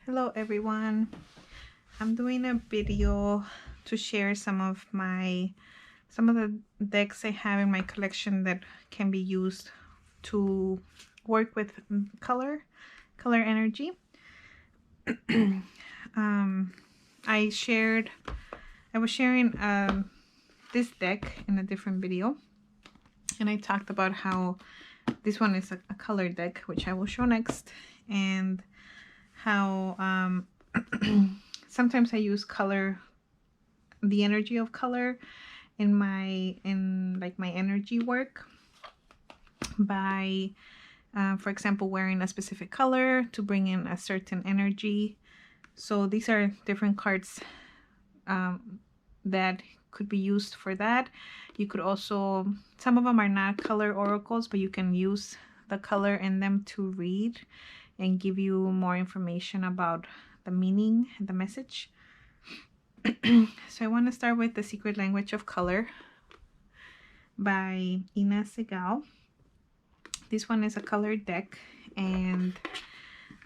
Hello everyone. I'm doing a video to share some of the decks I have in my collection that can be used to work with color energy. I was sharing this deck in a different video, and I talked about how this one is a color deck, which I will show next, and how sometimes I use the energy of color in my energy work by for example, wearing a specific color to bring in a certain energy. So these are different cards that could be used for that. You could also, some of them are not color oracles, but you can use the color in them to read and give you more information about the meaning and the message. So I want to start with The Secret Language of Color by Ina Segal. This one is a colored deck, and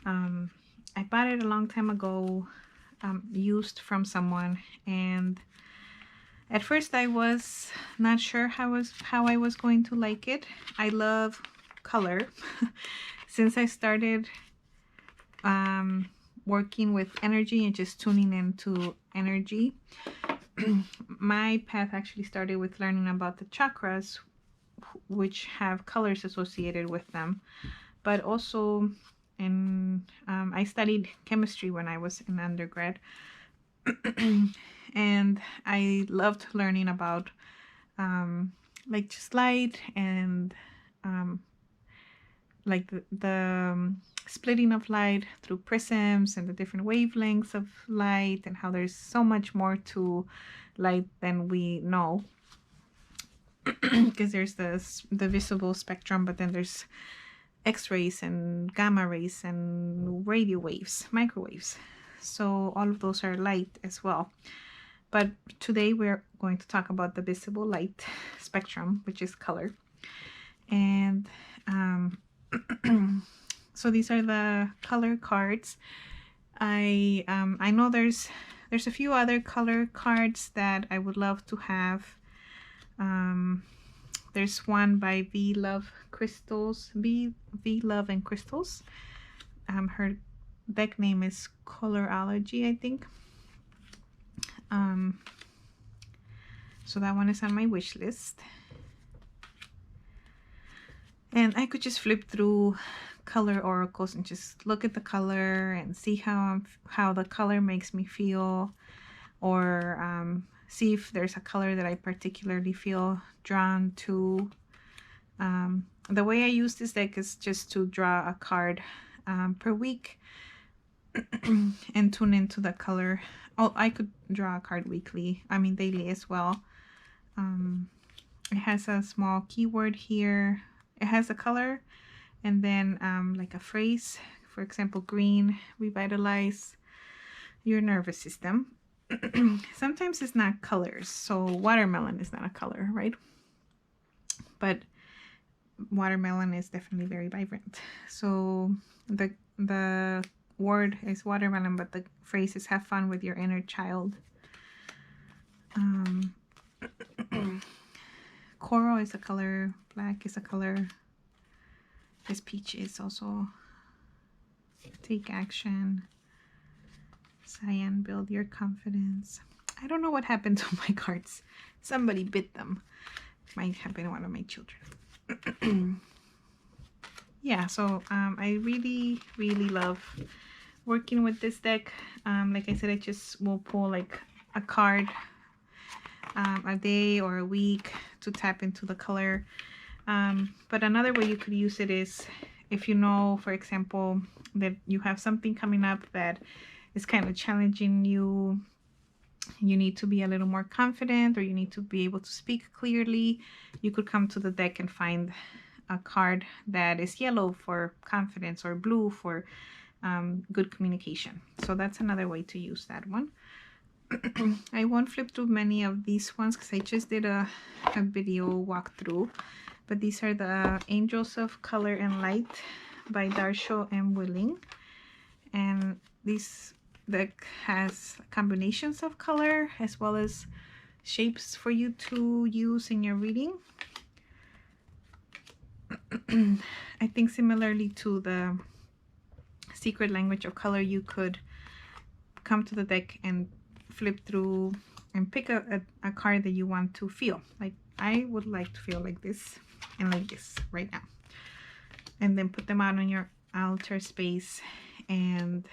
I bought it a long time ago, used from someone, and at first I was not sure how I was going to like it. I love color. Since I started working with energy and just tuning into energy, my path actually started with learning about the chakras, which have colors associated with them. But also I studied chemistry when I was in undergrad, and I loved learning about like just light and like the splitting of light through prisms and the different wavelengths of light, and how there's so much more to light than we know. Because there's the visible spectrum, but then there's X-rays and gamma rays and radio waves, microwaves. So all of those are light as well. But today we're going to talk about the visible light spectrum, which is color. And so these are the color cards. I know there's a few other color cards that I would love to have. There's one by V Love Crystals, V Love and Crystals. Her deck name is Colorology, I think. So that one is on my wish list. And I could just flip through color oracles and just look at the color and see how the color makes me feel, or see if there's a color that I particularly feel drawn to. The way I use this deck is just to draw a card per week and tune into the color. Oh, I could draw a card weekly, daily as well. It has a small keyword here. It has a color and then like a phrase. For example, green, revitalize your nervous system. Sometimes it's not colors, so watermelon is not a color, right? But watermelon is definitely very vibrant. So the word is watermelon, but the phrase is have fun with your inner child. Coral is a color, black is a color. This peach is also take action. Cyan, build your confidence. I don't know what happened to my cards. Somebody bit them. It might have been one of my children. Yeah, so I really love working with this deck. Like I said, I just will pull like a card a day or a week to tap into the color. But another way you could use it is if you know, for example, that you have something coming up that is kind of challenging you. You need to be a little more confident, or you need to be able to speak clearly. You could come to the deck and find a card that is yellow for confidence or blue for good communication. So that's another way to use that one. I won't flip through many of these ones because I just did a video walkthrough, but these are the Angels of Color and Light by Darsho M. Willing. And this deck has combinations of color as well as shapes for you to use in your reading. I think similarly to the secret language of color, you could come to the deck and flip through and pick a card that you want to feel. Like I would like to feel like this and like this right now. And then put them out on your altar space and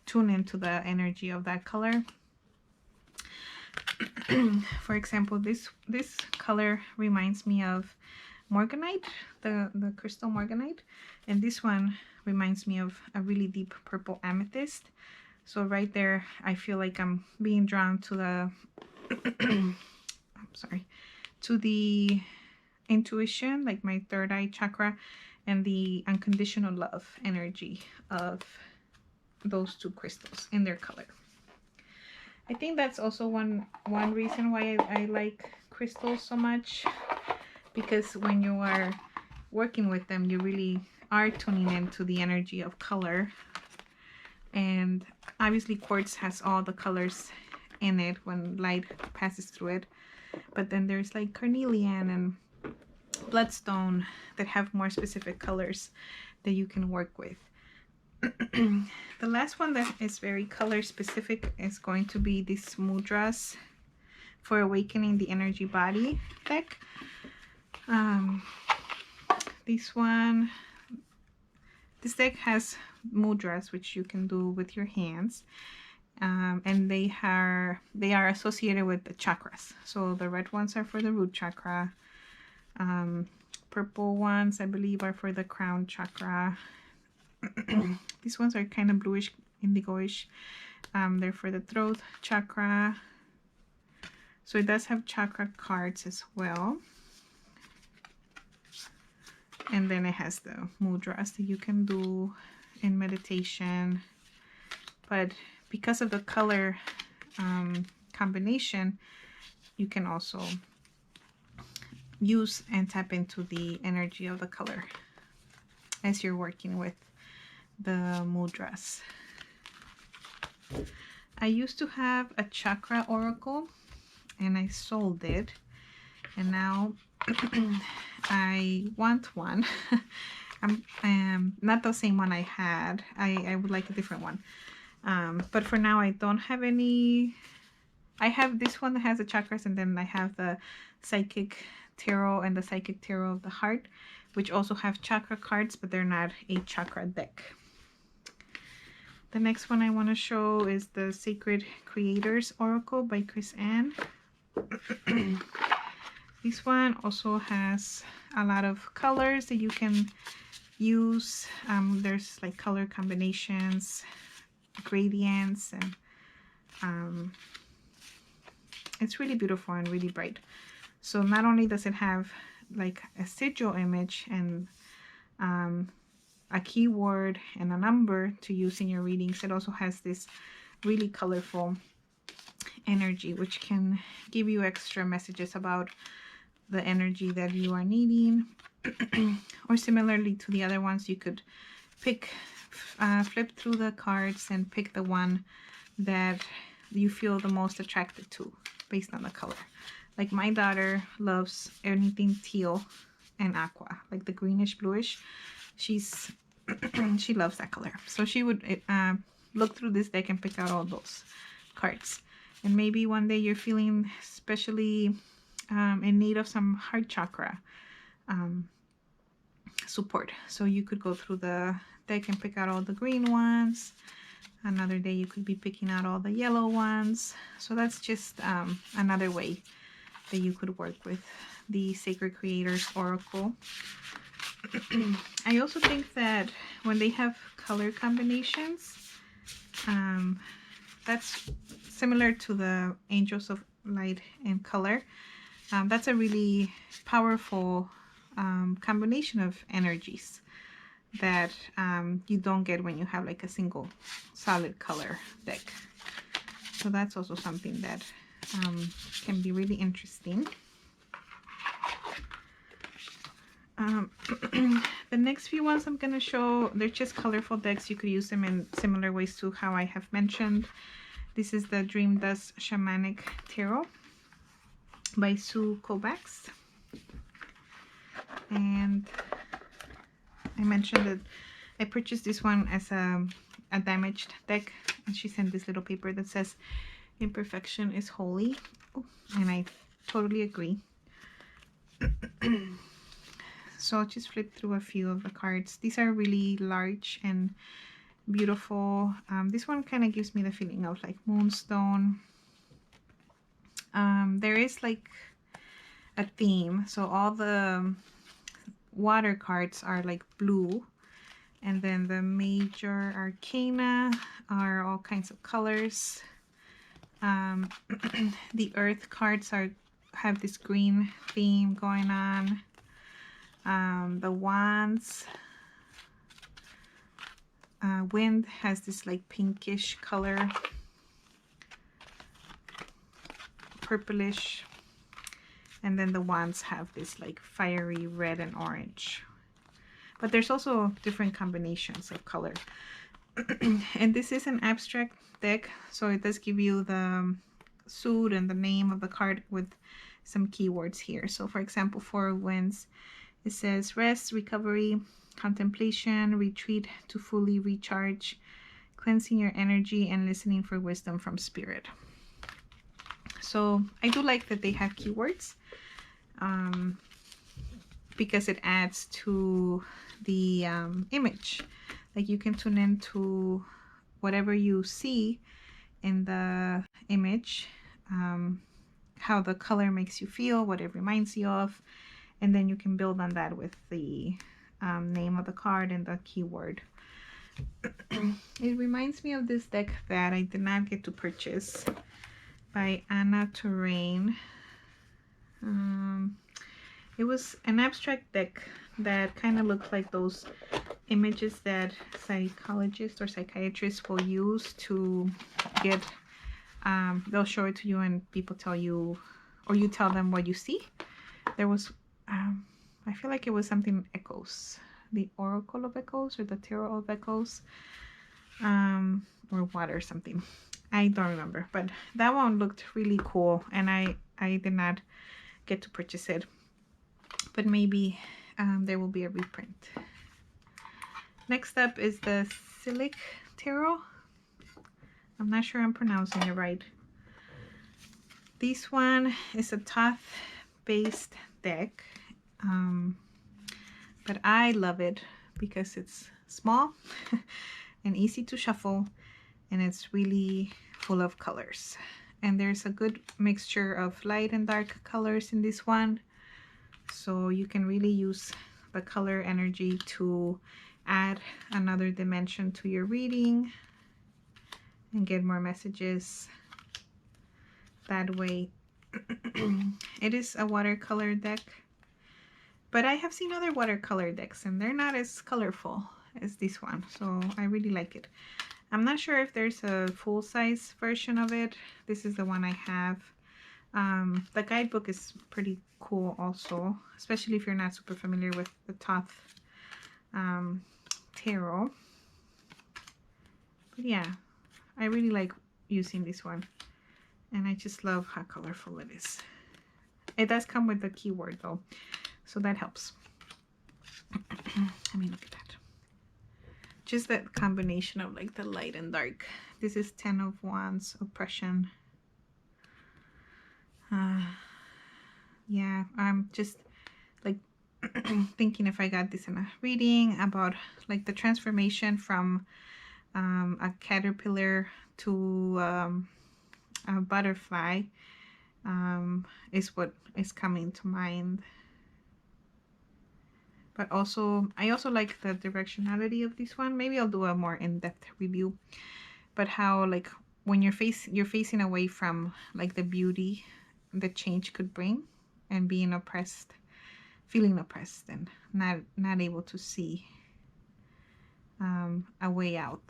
tune into the energy of that color. For example, this color reminds me of Morganite, the crystal Morganite, and this one reminds me of a really deep purple amethyst. So right there, I feel like I'm being drawn to the I'm sorry, to the intuition, like my third eye chakra, and the unconditional love energy of those two crystals in their color. I think that's also one reason why I like crystals so much, because when you are working with them, you really are tuning into the energy of color. And obviously quartz has all the colors in it when light passes through it, but then there's like carnelian and bloodstone that have more specific colors that you can work with. The last one that is very color specific is going to be this Mudras for Awakening the Energy Body deck. This deck has mudras, which you can do with your hands, and they are associated with the chakras. So the red ones are for the root chakra, purple ones I believe are for the crown chakra. These ones are kind of bluish, indigoish. They're for the throat chakra. So it does have chakra cards as well. And then it has the mudras that you can do in meditation. But because of the color combination, you can also use and tap into the energy of the color as you're working with the mudras. I used to have a chakra oracle and I sold it, and now I want one. Not the same one I had. I would like a different one, but for now I don't have any. I have this one that has the chakras, and then I have the Psychic Tarot and the Psychic Tarot of the Heart, which also have chakra cards, but they're not a chakra deck. The next one I want to show is the Sacred Creators Oracle by Chris Ann. This one also has a lot of colors that you can use. There's like color combinations, gradients, and it's really beautiful and really bright. So not only does it have like a sigil image and a keyword and a number to use in your readings, it also has this really colorful energy which can give you extra messages about the energy that you are needing. Or similarly to the other ones, you could pick flip through the cards and pick the one that you feel the most attracted to based on the color. Like my daughter loves anything teal and aqua, like the greenish bluish. She loves that color, so she would look through this deck and pick out all those cards. And maybe one day you're feeling especially in need of some heart chakra support, so you could go through the deck and pick out all the green ones. Another day you could be picking out all the yellow ones. So that's just another way that you could work with the Sacred Creators Oracle. I also think that when they have color combinations, that's similar to the Angels of Light and Color. That's a really powerful combination of energies that you don't get when you have like a single solid color deck. So that's also something that can be really interesting. Um, the next few ones I'm going to show, they're just colorful decks. You could use them in similar ways to how I have mentioned. This is the Dream Dust Shamanic Tarot by Sue Kovacs. And I mentioned that I purchased this one as a damaged deck. And she sent this little paper that says, "Imperfection is holy." Oh, and I totally agree. So I'll just flip through a few of the cards. These are really large and beautiful. This one kind of gives me the feeling of like moonstone. There is like a theme. So all the water cards are like blue. And then the major arcana are all kinds of colors. The earth cards have this green theme going on. The wands, wind has this like pinkish color, purplish, and then the wands have this like fiery red and orange. But there's also different combinations of color. And this is an abstract deck, so it does give you the suit and the name of the card with some keywords here. So for example, for winds, it says rest, recovery, contemplation, retreat to fully recharge, cleansing your energy, and listening for wisdom from spirit. So I do like that they have keywords because it adds to the image. Like you can tune into whatever you see in the image, how the color makes you feel, what it reminds you of, and then you can build on that with the name of the card and the keyword. It reminds me of this deck that I did not get to purchase by Anna Terrain. It was an abstract deck that kind of looked like those images that psychologists or psychiatrists will use to get, they'll show it to you and people tell you, or you tell them what you see. There was, I feel like it was something Echoes, the Oracle of Echoes or the Tarot of Echoes, or what or something. I don't remember, but that one looked really cool and I did not get to purchase it, but maybe there will be a reprint. Next up is the Silic Tarot. I'm not sure I'm pronouncing it right. This one is a Thoth based deck, but I love it because it's small and easy to shuffle, and it's really full of colors. And there's a good mixture of light and dark colors in this one, so you can really use the color energy to add another dimension to your reading and get more messages that way. It is a watercolor deck, but I have seen other watercolor decks and they're not as colorful as this one, so I really like it. I'm not sure if there's a full-size version of it. This is the one I have. The guidebook is pretty cool also, especially if you're not super familiar with the Thoth tarot. But yeah, I really like using this one, and I just love how colorful it is. It does come with the keyword though, so that helps. I mean, look at that. Just that combination of like the light and dark. This is 10 of Wands, oppression. Yeah, I'm just like thinking if I got this in a reading about like the transformation from a caterpillar to a butterfly is what is coming to mind. But also, I also like the directionality of this one. Maybe I'll do a more in-depth review. But how like when you're facing away from like the beauty the change could bring, and being oppressed, feeling oppressed, and not able to see a way out.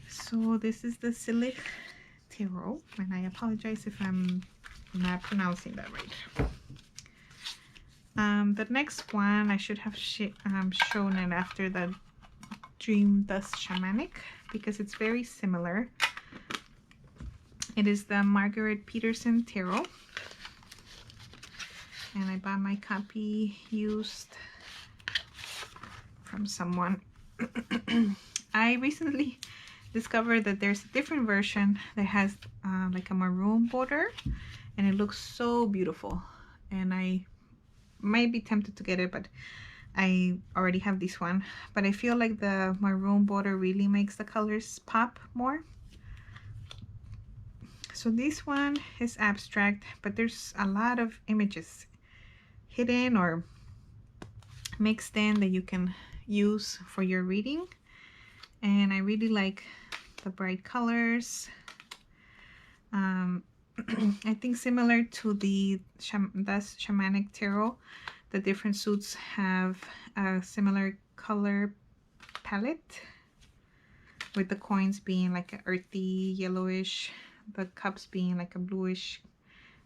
So this is the Silic Tarot, and I apologize if I'm not pronouncing that right. The next one, I should have shown it after the Dream Dust Shamanic because it's very similar. It is the Margaret Peterson Tarot. And I bought my copy used from someone. I recently discovered that there's a different version that has like a maroon border, and it looks so beautiful. And I might be tempted to get it, but I already have this one. But I feel like the maroon border really makes the colors pop more. So this one is abstract, but there's a lot of images hidden or mixed in that you can use for your reading. And I really like the bright colors. I think similar to the Shamanic Tarot, the different suits have a similar color palette, with the coins being like an earthy yellowish, the cups being like a bluish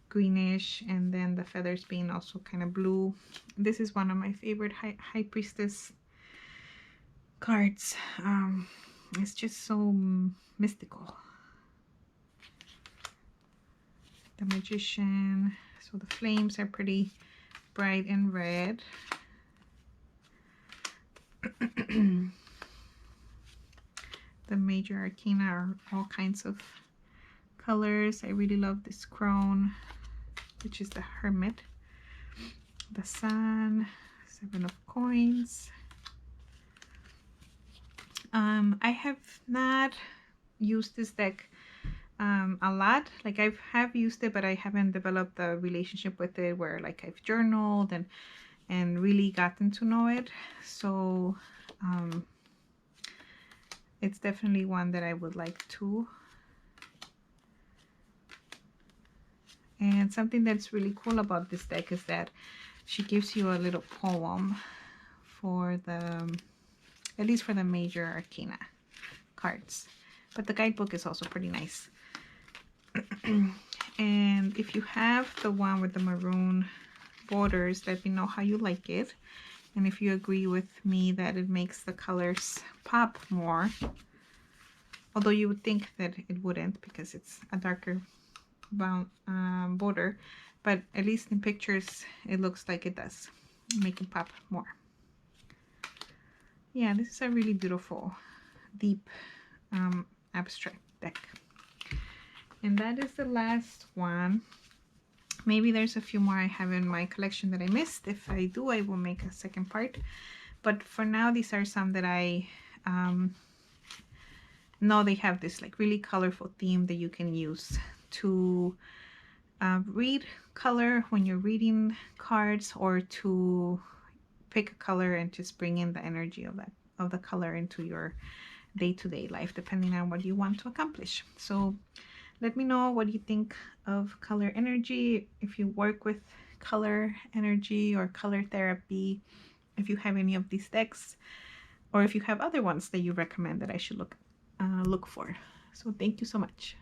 greenish, and then the feathers being also kind of blue. This is one of my favorite High Priestess cards. It's just so mystical. The Magician. So the flames are pretty bright and red. The major arcana are all kinds of colors. I really love this crone, which is the Hermit. The Sun, 7 of Coins. I have not used this deck a lot. Like I have used it, but I haven't developed a relationship with it where like I've journaled and really gotten to know it. So it's definitely one that I would like to. And something that's really cool about this deck is that she gives you a little poem for the, at least for the major arcana cards. But the guidebook is also pretty nice. And if you have the one with the maroon borders, let me know how you like it. And if you agree with me that it makes the colors pop more. Although you would think that it wouldn't because it's a darker border, but at least in pictures it looks like it does make it pop more. Yeah, this is a really beautiful deep abstract deck. And that is the last one. Maybe there's a few more I have in my collection that I missed. If I do, I will make a second part, but for now these are some that I know they have this like really colorful theme that you can use to read color when you're reading cards, or to pick a color and just bring in the energy of the color into your day-to-day life, depending on what you want to accomplish. So let me know what you think of color energy, if you work with color energy or color therapy, if you have any of these decks, or if you have other ones that you recommend that I should look for. So thank you so much.